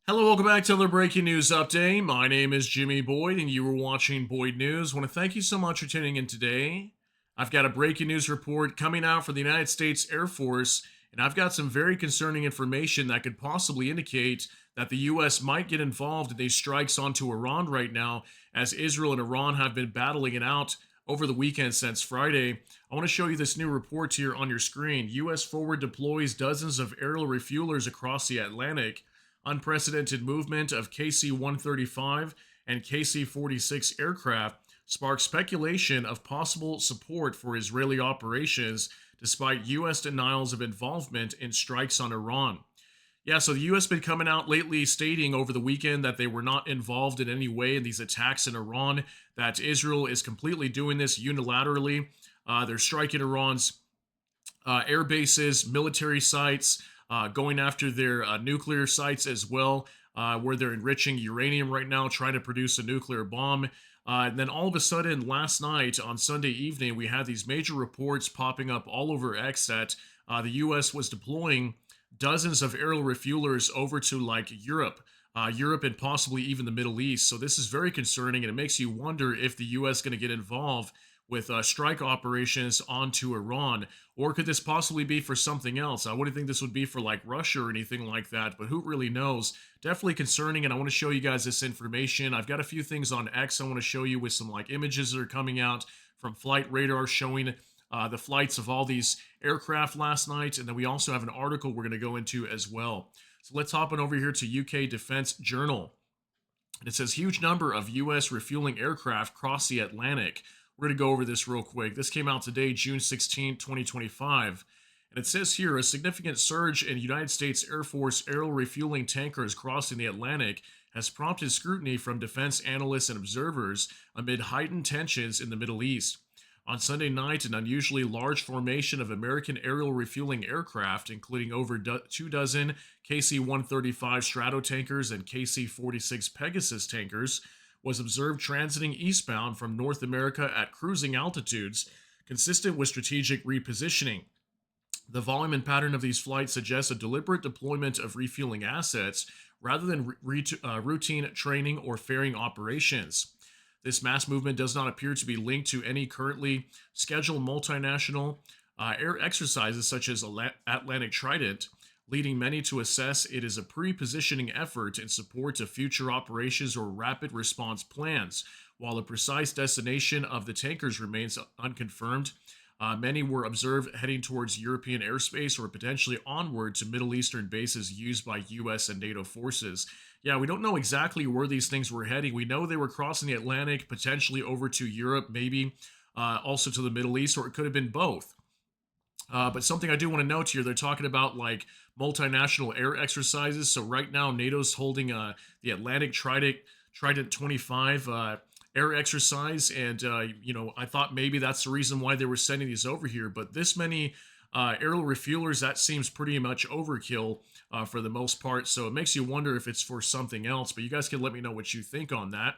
Hello, welcome back to another breaking news update. My name is Jimmy Boyd, and you are watching Boyd News. I want to thank you so much for tuning in today. I've got a breaking news report coming out for the United States Air Force, and I've got some very concerning information that could possibly indicate that the U.S. might get involved in these strikes onto Iran right now, as Israel and Iran have been battling it out over the weekend since Friday. I want to show you this new report here on your screen. U.S. forward deploys dozens of aerial refuelers across the Atlantic. Unprecedented movement of KC 135 and KC 46 aircraft sparked speculation of possible support for Israeli operations despite U.S. denials of involvement in strikes on Iran. Yeah, so the U.S. been coming out lately stating over the weekend that they were not involved in any way in these attacks in Iran, that Israel is completely doing this unilaterally. They're striking Iran's air bases, military sites, going after their nuclear sites as well, where they're enriching uranium right now, trying to produce a nuclear bomb. And then all of a sudden, last night on Sunday evening, we had these major reports popping up all over X that the U.S. was deploying dozens of aerial refuelers over to like Europe and possibly even the Middle East. So this is very concerning, and it makes you wonder if the U.S. going to get involved with strike operations onto Iran, or could this possibly be for something else? I wouldn't think this would be for like Russia or anything like that, but who really knows? Definitely concerning, and I want to show you guys this information. I've got a few things on X I want to show you with some like images that are coming out from flight radar showing the flights of all these aircraft last night, and then we also have an article we're going to go into as well. So let's hop on over here to UK Defense Journal. And it says huge number of U.S. refueling aircraft cross the Atlantic. We're going to go over this real quick. This came out today, June 16, 2025. And it says here a significant surge in United States Air Force aerial refueling tankers crossing the Atlantic has prompted scrutiny from defense analysts and observers amid heightened tensions in the Middle East. On Sunday night, an unusually large formation of American aerial refueling aircraft, including over 2 dozen KC 135 Stratotankers and KC 46 Pegasus tankers, was observed transiting eastbound from North America at cruising altitudes, consistent with strategic repositioning. The volume and pattern of these flights suggests a deliberate deployment of refueling assets rather than routine training or ferrying operations. This mass movement does not appear to be linked to any currently scheduled multinational air exercises such as Atlantic Trident, leading many to assess it is a pre-positioning effort in support of future operations or rapid response plans. While the precise destination of the tankers remains unconfirmed, many were observed heading towards European airspace or potentially onward to Middle Eastern bases used by U.S. and NATO forces. Yeah, we don't know exactly where these things were heading. We know they were crossing the Atlantic, potentially over to Europe, maybe also to the Middle East, or it could have been both. But something I do want to note here, they're talking about like multinational air exercises. So right now, NATO's holding the Atlantic Trident 25 air exercise, and I thought maybe that's the reason why they were sending these over here. But this many aerial refuelers, that seems pretty much overkill for the most part. So it makes you wonder if it's for something else. But you guys can let me know what you think on that.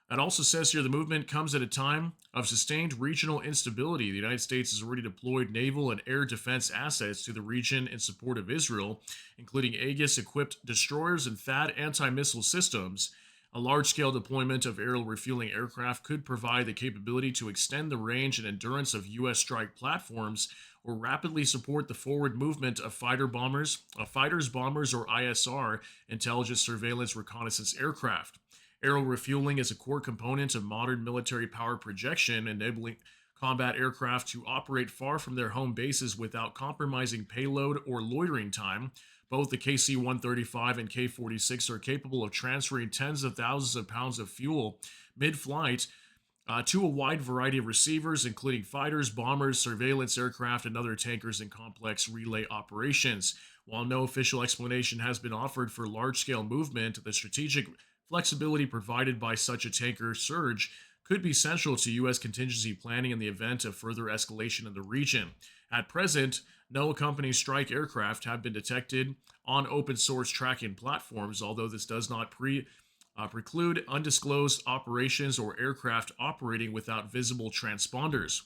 It also says here the movement comes at a time of sustained regional instability. The United States has already deployed naval and air defense assets to the region in support of Israel, including Aegis equipped destroyers and THAAD anti missile systems. A large scale deployment of aerial refueling aircraft could provide the capability to extend the range and endurance of U.S. strike platforms or rapidly support the forward movement of fighters, bombers, or ISR, intelligence, surveillance, reconnaissance aircraft. Aerial refueling is a core component of modern military power projection, enabling combat aircraft to operate far from their home bases without compromising payload or loitering time. Both the KC 135 and K 46 are capable of transferring tens of thousands of pounds of fuel mid flight to a wide variety of receivers, including fighters, bombers, surveillance aircraft, and other tankers in complex relay operations. While no official explanation has been offered for large scale movement, the strategic flexibility provided by such a tanker surge could be central to U.S. contingency planning in the event of further escalation in the region. At present, no accompanying strike aircraft have been detected on open source tracking platforms, although this does not preclude undisclosed operations or aircraft operating without visible transponders.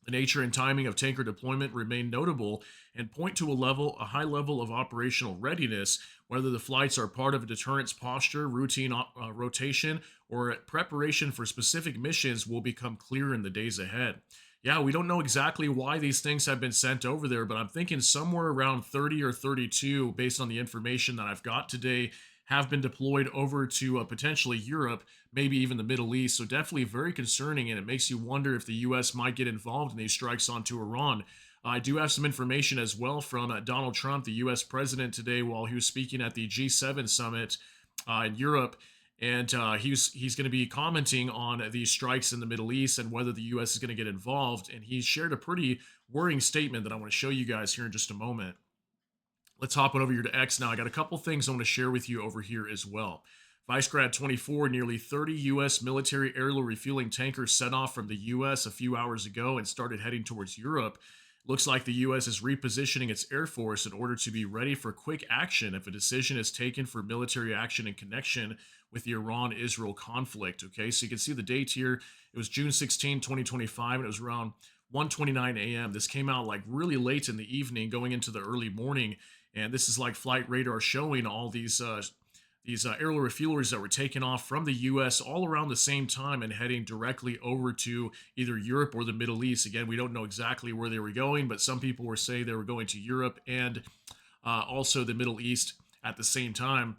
The nature and timing of tanker deployment remain notable and point to a high level of operational readiness. Whether the flights are part of a deterrence posture, routine rotation, or preparation for specific missions will become clear in the days ahead. Yeah, we don't know exactly why these things have been sent over there, but I'm thinking somewhere around 30 or 32, based on the information that I've got today, have been deployed over to potentially Europe, maybe even the Middle East. So definitely very concerning, and it makes you wonder if the U.S. might get involved in these strikes onto Iran. I do have some information as well from Donald Trump, the U.S. president, today while he was speaking at the G7 summit in Europe. And he's going to be commenting on these strikes in the Middle East and whether the U.S. is going to get involved. And he shared a pretty worrying statement that I want to show you guys here in just a moment. Let's hop on over here to X now. I got a couple things I want to share with you over here as well. Vice Grad 24, nearly 30 U.S. military aerial refueling tankers set off from the U.S. a few hours ago and started heading towards Europe. Looks like the U.S. is repositioning its Air Force in order to be ready for quick action if a decision is taken for military action in connection with the Iran Israel conflict. Okay, so you can see the date here. It was June 16, 2025, and it was around 1:29 a.m. This came out like really late in the evening, going into the early morning. And this is like flight radar showing all these aerial refuelers that were taken off from the U.S. all around the same time and heading directly over to either Europe or the Middle East. Again, we don't know exactly where they were going, but some people were saying they were going to Europe and also the Middle East at the same time.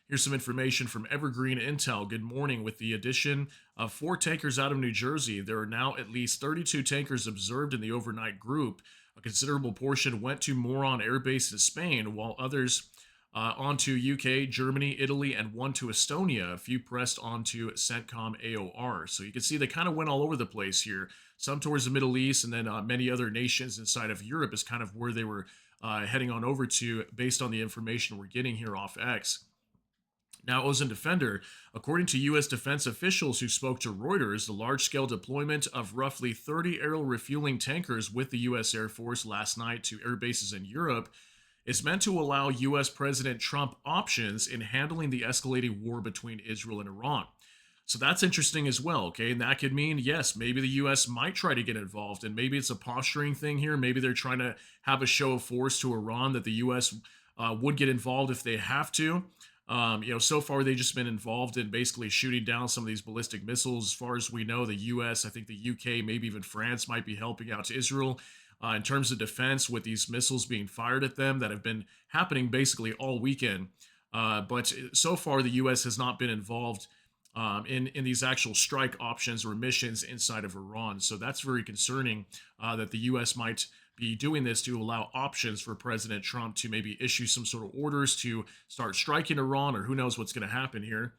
Here's some information from Evergreen Intel. Good morning. With the addition of 4 tankers out of New Jersey, there are now at least 32 tankers observed in the overnight group. A considerable portion went to Moron Air Base in Spain, while others onto UK, Germany, Italy, and one to Estonia. A few pressed onto CENTCOM AOR. So you can see they kind of went all over the place here. Some towards the Middle East, and then many other nations inside of Europe is kind of where they were heading on over to based on the information we're getting here off X. Now, Ozen Defender, according to U.S. defense officials who spoke to Reuters, the large-scale deployment of roughly 30 aerial refueling tankers with the U.S. Air Force last night to air bases in Europe is meant to allow U.S. President Trump options in handling the escalating war between Israel and Iran. So that's interesting as well, okay? And that could mean, yes, maybe the U.S. might try to get involved, and maybe it's a posturing thing here. Maybe they're trying to have a show of force to Iran that the U.S. Would get involved if they have to. So far they've just been involved in basically shooting down some of these ballistic missiles. As far as we know, the U.S., I think the U.K., maybe even France might be helping out to Israel in terms of defense with these missiles being fired at them that have been happening basically all weekend. But so far, the U.S. has not been involved in these actual strike options or missions inside of Iran. So that's very concerning that the U.S. might be doing this to allow options for President Trump to maybe issue some sort of orders to start striking Iran, or who knows what's going to happen here.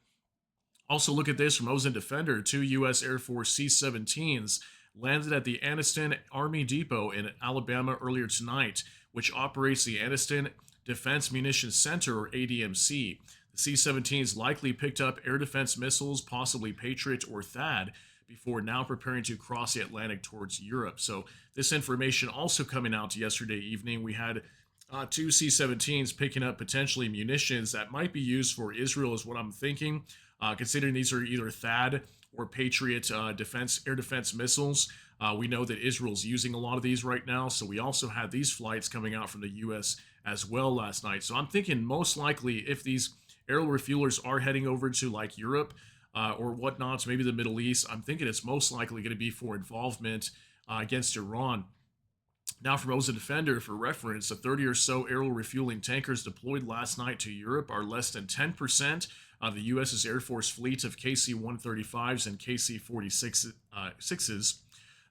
Also, look at this from Ozen Defender. 2 U.S. Air Force C-17s landed at the Anniston Army Depot in Alabama earlier tonight, which operates the Anniston Defense Munitions Center, or ADMC. The C-17s likely picked up air defense missiles, possibly Patriot or THAAD, before now preparing to cross the Atlantic towards Europe. So this information also coming out yesterday evening. We had 2 C-17s picking up potentially munitions that might be used for Israel is what I'm thinking, considering these are either THAAD or Patriot air defense missiles. We know that Israel's using a lot of these right now, so we also had these flights coming out from the U.S. as well last night. So I'm thinking most likely if these aerial refuelers are heading over to like Europe, or whatnot, maybe the Middle East, I'm thinking it's most likely going to be for involvement against Iran. Now, from Ozen Defender, for reference, the 30 or so aerial refueling tankers deployed last night to Europe are less than 10% of the U.S.'s Air Force fleet of KC-135s and KC-46s.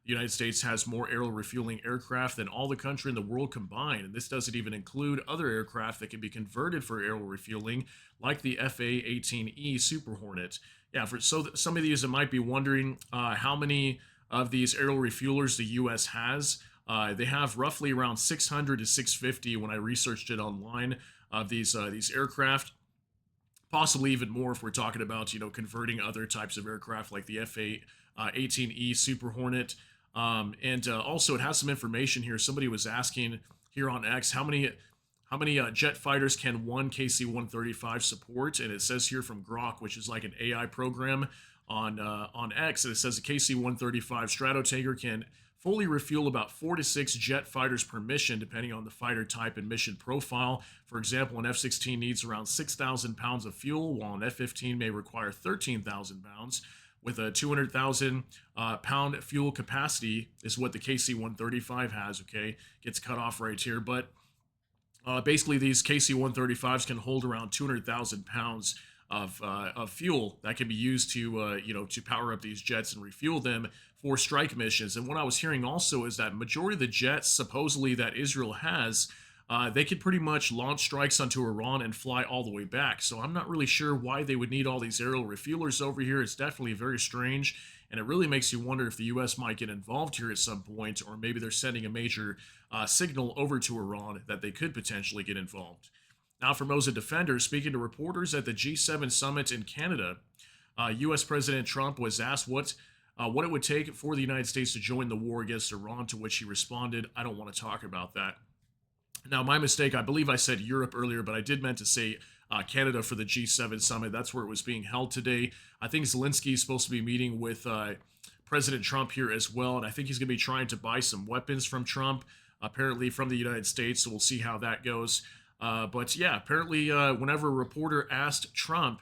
The United States has more aerial refueling aircraft than all the country in the world combined, and this doesn't even include other aircraft that can be converted for aerial refueling, like the FA-18E Super Hornet. Yeah, some of these that might be wondering how many of these aerial refuelers the U.S. has. They have roughly around 600 to 650 when I researched it online of these aircraft. Possibly even more if we're talking about converting other types of aircraft like the FA-18E Super Hornet. And also, it has some information here. Somebody was asking here on X how many jet fighters can one KC-135 support, and it says here from Grok, which is like an AI program on X, and it says a KC-135 Stratotanker can fully refuel about 4 to 6 jet fighters per mission, depending on the fighter type and mission profile. For example, an F 16 needs around 6,000 pounds of fuel, while an F 15 may require 13,000 pounds. With a 200,000 pound fuel capacity, is what the KC 135 has, okay? Gets cut off right here. But basically, these KC 135s can hold around 200,000 pounds of fuel that can be used to to power up these jets and refuel them for strike missions. And what I was hearing also is that majority of the jets supposedly that Israel has, they could pretty much launch strikes onto Iran and fly all the way back. So I'm not really sure why they would need all these aerial refuelers over here. It's definitely very strange, and it really makes you wonder if the U.S. might get involved here at some point, or maybe they're sending a major signal over to Iran that they could potentially get involved. Now, for Moza Defender, speaking to reporters at the G7 summit in Canada, U.S. President Trump was asked what it would take for the United States to join the war against Iran, to which he responded, "I don't want to talk about that." Now, my mistake, I believe I said Europe earlier, but I did meant to say Canada for the G7 summit. That's where it was being held today. I think Zelensky is supposed to be meeting with President Trump here as well, and I think he's going to be trying to buy some weapons from Trump, apparently from the United States, so we'll see how that goes. But yeah, apparently whenever a reporter asked Trump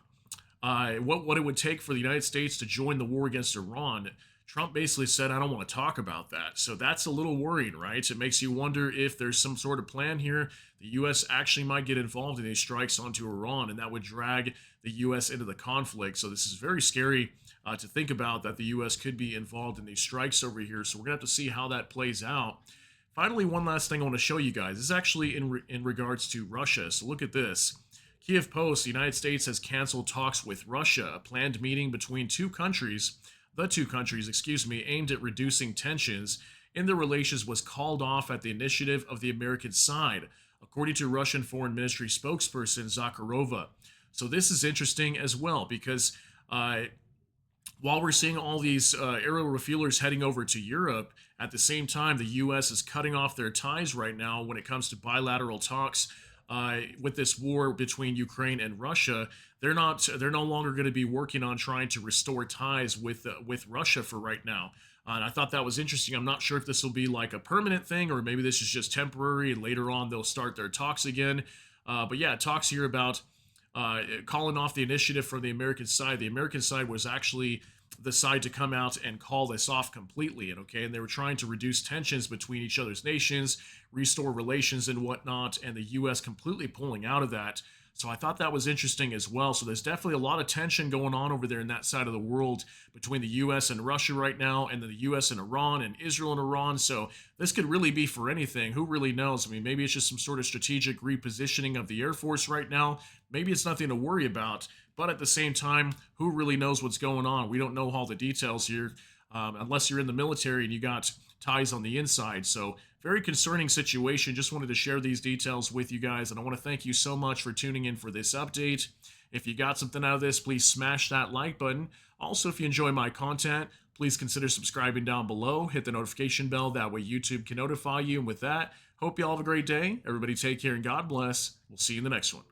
what it would take for the United States to join the war against Iran, Trump basically said, "I don't want to talk about that." So that's a little worrying, right? It makes you wonder if there's some sort of plan here. The U.S. actually might get involved in these strikes onto Iran, and that would drag the U.S. into the conflict. So this is very scary to think about, that the U.S. could be involved in these strikes over here. So we're going to have to see how that plays out. Finally, one last thing I want to show you guys. This is actually in regards to Russia. So look at this. Kiev Post: the United States has canceled talks with Russia. A planned meeting between the two countries, aimed at reducing tensions in their relations was called off at the initiative of the American side, according to Russian Foreign Ministry spokesperson Zakharova. So this is interesting as well, because while we're seeing all these aerial refuelers heading over to Europe, at the same time, the U.S. is cutting off their ties right now when it comes to bilateral talks with this war between Ukraine and Russia. They're no longer going to be working on trying to restore ties with Russia for right now. And I thought that was interesting. I'm not sure if this will be like a permanent thing, or maybe this is just temporary and later on they'll start their talks again. But yeah, talks here about calling off the initiative from the American side. The American side was actually the side to come out and call this off completely, and they were trying to reduce tensions between each other's nations, restore relations and whatnot, and the U.S. completely pulling out of that. So I thought that was interesting as well. So there's definitely a lot of tension going on over there in that side of the world between the U.S. and Russia right now, and then the U.S. and Iran, and Israel and Iran. So this could really be for anything. Who really knows? I mean, maybe it's just some sort of strategic repositioning of the Air Force right now. Maybe it's nothing to worry about. But at the same time, who really knows what's going on? We don't know all the details here, unless you're in the military and you got ties on the inside. So very concerning situation. Just wanted to share these details with you guys, and I want to thank you so much for tuning in for this update. If you got something out of this, please smash that like button. Also, if you enjoy my content, please consider subscribing down below. Hit the notification bell. That way YouTube can notify you. And with that, hope you all have a great day. Everybody take care and God bless. We'll see you in the next one.